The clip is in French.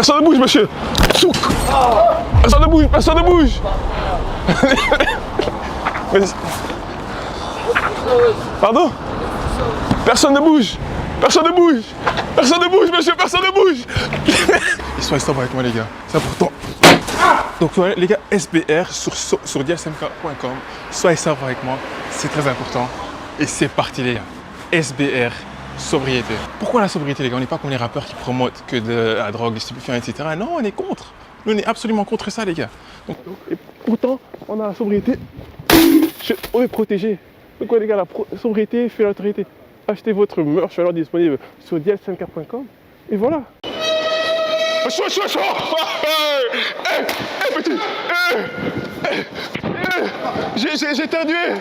Personne ne bouge, monsieur. Personne ne bouge, personne ne bouge. Pardon? Personne ne bouge. Personne ne bouge. Personne ne bouge, monsieur, personne ne bouge. Soyez sobre avec moi, les gars. C'est important. Donc, les gars, SBR sur diasmk.com. Soyez sobre avec moi. C'est très important. Et c'est parti, les gars. SBR, sobriété. Pourquoi la sobriété, les gars? On n'est pas comme les rappeurs qui promotent que de la drogue, des stupéfiants, etc. Non, on est contre. Nous, on est absolument contre ça, les gars. Et pourtant, on a la sobriété. On est protégé. Donc, les gars, la sobriété fait l'autorité. Achetez votre merch alors disponible sur diasmk.com. Et voilà. Petit. J'ai éternué.